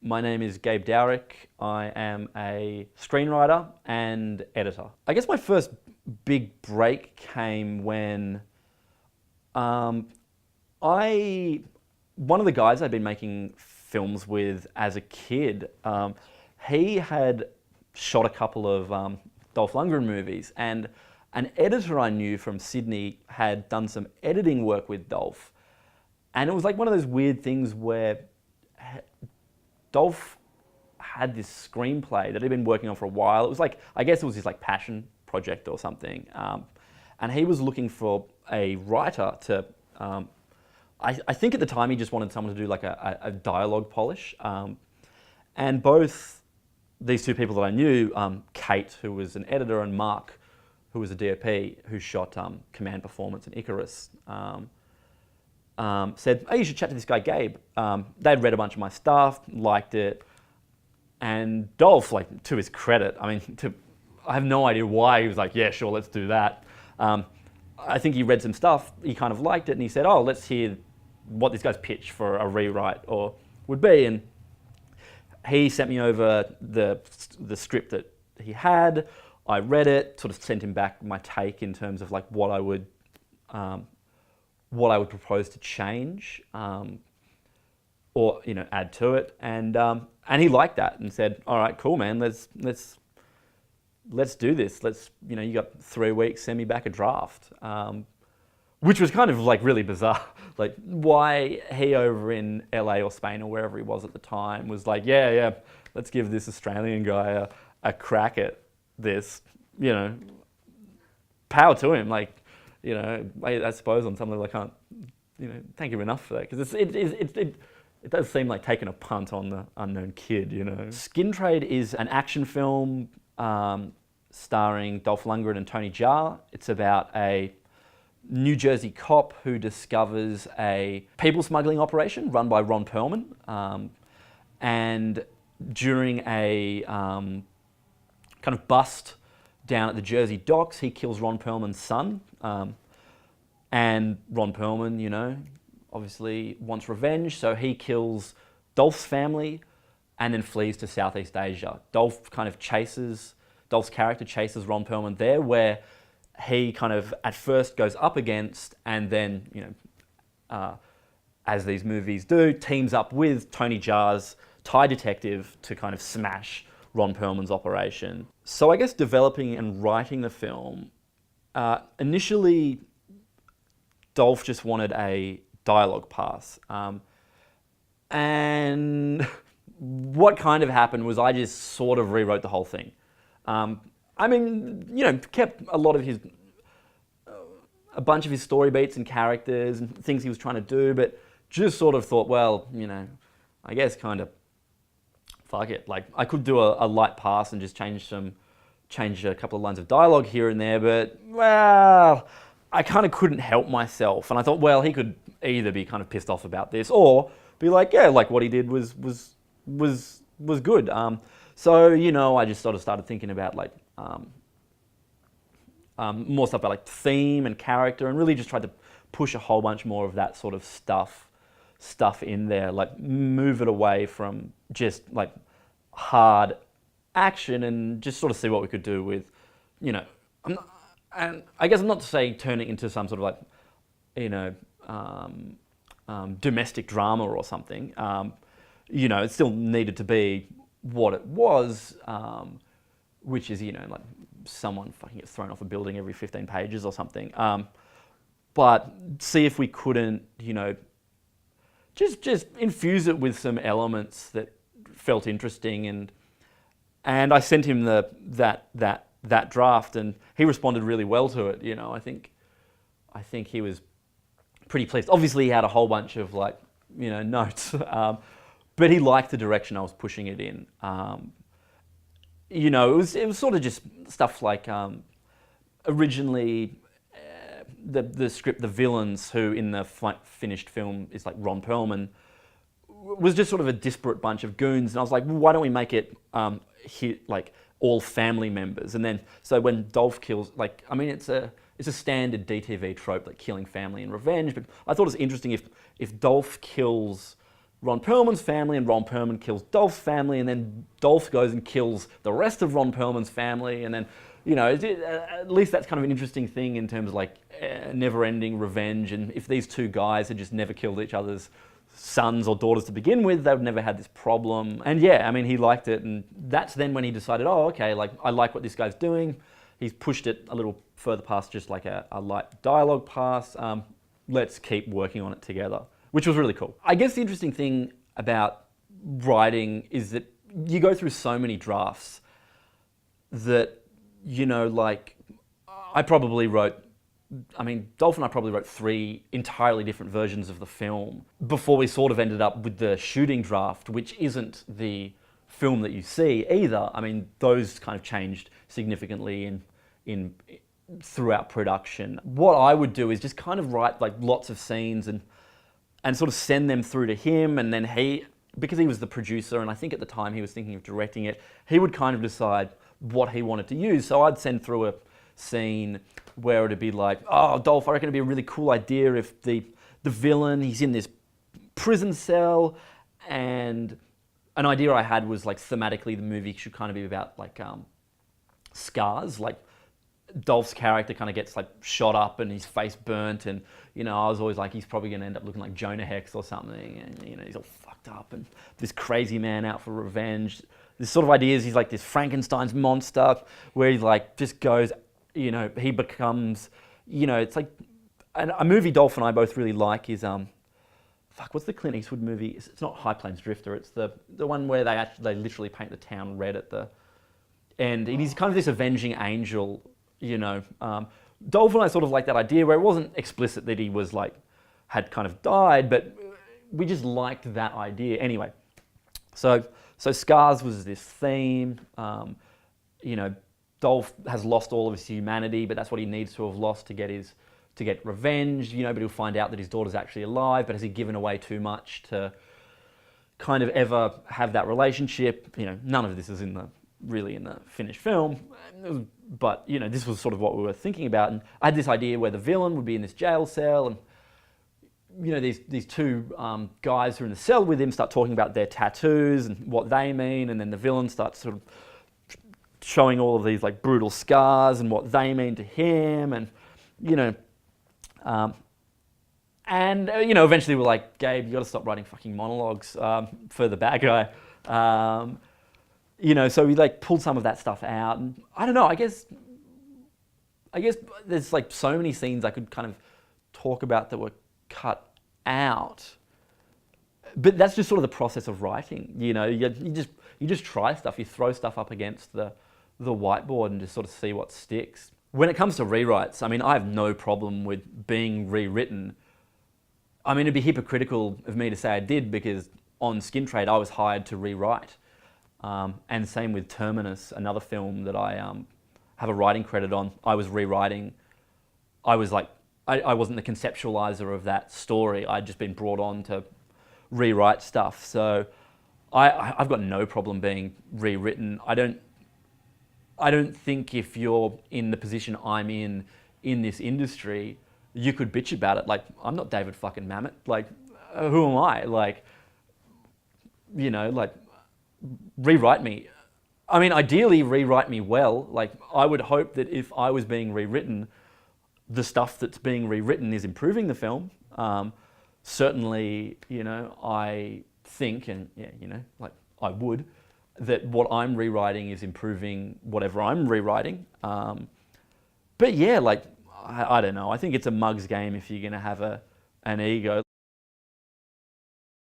My name is Gabe Dowrick. I am a screenwriter and editor. I guess my first big break came when one of the guys I'd been making films with as a kid, he had shot a couple of Dolph Lundgren movies, and an editor I knew from Sydney had done some editing work with Dolph. And it was like one of those weird things where Dolph had this screenplay that he'd been working on for a while. It was like, I guess it was his like passion project or something. And he was looking for a writer to, I think at the time he just wanted someone to do like a dialogue polish. And both these two people that I knew, Kate, who was an editor, and Mark, who was a DOP, who shot Command Performance and Icarus, said, hey, you should chat to this guy, Gabe. They'd read a bunch of my stuff, liked it. And Dolph, like, to his credit, I mean, I have no idea why he was like, yeah, sure, let's do that. I think he read some stuff, he kind of liked it, and he said, oh, let's hear what this guy's pitch for a rewrite or would be. And he sent me over the script that he had. I read it, sort of sent him back my take in terms of like what I would propose to change, or add to it, and he liked that and said, "All right, cool, man. Let's do this. You got 3 weeks. Send me back a draft," which was kind of like really bizarre. Like why he over in LA or Spain or wherever he was at the time was like, yeah, let's give this Australian guy a crack at this. Power to him. Like. I suppose on some level I can't, thank you enough for that, because it does seem like taking a punt on the unknown kid, Skin Trade is an action film starring Dolph Lundgren and Tony Jaa. It's about a New Jersey cop who discovers a people smuggling operation run by Ron Perlman, and during a kind of bust down at the Jersey docks, he kills Ron Perlman's son. And Ron Perlman, obviously wants revenge, so he kills Dolph's family and then flees to Southeast Asia. Dolph's character chases Ron Perlman there, where he kind of at first goes up against, and then, as these movies do, teams up with Tony Jaa's Thai detective to kind of smash Ron Perlman's operation. So I guess developing and writing the film, initially Dolph just wanted a dialogue pass. And what kind of happened was I just sort of rewrote the whole thing. Kept a lot of a bunch of his story beats and characters and things he was trying to do, but just sort of thought, well, I guess kind of fuck it. Like I could do a light pass and just change a couple of lines of dialogue here and there, but well, I kind of couldn't help myself. And I thought, well, he could either be kind of pissed off about this or be like, yeah, like what he did was good. So, I just sort of started thinking about like more stuff about like theme and character, and really just tried to push a whole bunch more of that sort of stuff in there, like move it away from just like hard action and just sort of see what we could do with, and I guess I'm not to say turn it into some sort of like, domestic drama or something. It still needed to be what it was, which is, like someone fucking gets thrown off a building every 15 pages or something. But see if we couldn't, just infuse it with some elements that felt interesting, and I sent him that draft, and he responded really well to it. I think he was pretty pleased. Obviously, he had a whole bunch of like notes, but he liked the direction I was pushing it in. It was sort of just stuff like originally. The script, the villains, who in the finished film is like Ron Perlman, was just sort of a disparate bunch of goons, and I was like, well, why don't we make it like all family members? And then so when Dolph kills, like, I mean, it's a standard DTV trope, like killing family and revenge, but I thought it was interesting if Dolph kills Ron Perlman's family, and Ron Perlman kills Dolph's family, and then Dolph goes and kills the rest of Ron Perlman's family, and then, you know, at least that's kind of an interesting thing in terms of like never-ending revenge, and if these two guys had just never killed each other's sons or daughters to begin with, they would never had this problem. And yeah, I mean, he liked it, and that's then when he decided, oh, okay, like, I like what this guy's doing. He's pushed it a little further past just like a light dialogue pass. Let's keep working on it together, which was really cool. I guess the interesting thing about writing is that you go through so many drafts that, you know, like, Dolph and I probably wrote 3 entirely different versions of the film before we sort of ended up with the shooting draft, which isn't the film that you see either. I mean, those kind of changed significantly throughout production. What I would do is just kind of write like lots of scenes and sort of send them through to him, and then because he was the producer and I think at the time he was thinking of directing it, he would kind of decide what he wanted to use. So I'd send through a scene where it'd be like, oh, Dolph, I reckon it'd be a really cool idea if the villain, he's in this prison cell, and an idea I had was like thematically the movie should kind of be about like scars, like Dolph's character kind of gets like shot up and his face burnt, and you know, I was always like, he's probably going to end up looking like Jonah Hex or something, and you know, he's all fucked up and this crazy man out for revenge. This sort of ideas, he's like this Frankenstein's monster where he like just goes, you know, he becomes, you know, it's like a movie Dolph and I both really like is what's the Clint Eastwood movie? It's not High Plains Drifter. It's the one where they literally paint the town red at the end. And he's kind of this avenging angel, you know. Dolph and I sort of like that idea where it wasn't explicit that he was like had kind of died, but we just liked that idea anyway. So Scars was this theme. You know, Dolph has lost all of his humanity, but that's what he needs to have lost to get revenge, you know, but he'll find out that his daughter's actually alive, but has he given away too much to kind of ever have that relationship? You know, none of this is really in the finished film, but, you know, this was sort of what we were thinking about, and I had this idea where the villain would be in this jail cell, and, you know, these two guys who are in the cell with him start talking about their tattoos and what they mean, and then the villain starts sort of showing all of these like brutal scars and what they mean to him, and you know, eventually we're like, Gabe, you got to stop writing fucking monologues for the bad guy, you know. So we like pulled some of that stuff out, and I don't know. I guess there's like so many scenes I could kind of talk about that were cut out, but that's just sort of the process of writing. You know, you just try stuff. You throw stuff up against the whiteboard and just sort of see what sticks. When it comes to rewrites, I mean, I have no problem with being rewritten. I mean, it'd be hypocritical of me to say I did, because on Skin Trade I was hired to rewrite. And same with Terminus, another film that I have a writing credit on. I was rewriting. I was like, I wasn't the conceptualizer of that story. I'd just been brought on to rewrite stuff. So I've got no problem being rewritten. I don't think if you're in the position I'm in this industry, you could bitch about it. Like, I'm not David fucking Mamet. Like, who am I? Like, you know, like, rewrite me. I mean, ideally, rewrite me well. Like, I would hope that if I was being rewritten, the stuff that's being rewritten is improving the film. Certainly, you know, I think, and yeah, you know, like, I would, that what I'm rewriting is improving whatever I'm rewriting. But yeah, like, I don't know. I think it's a mug's game if you're going to have an ego.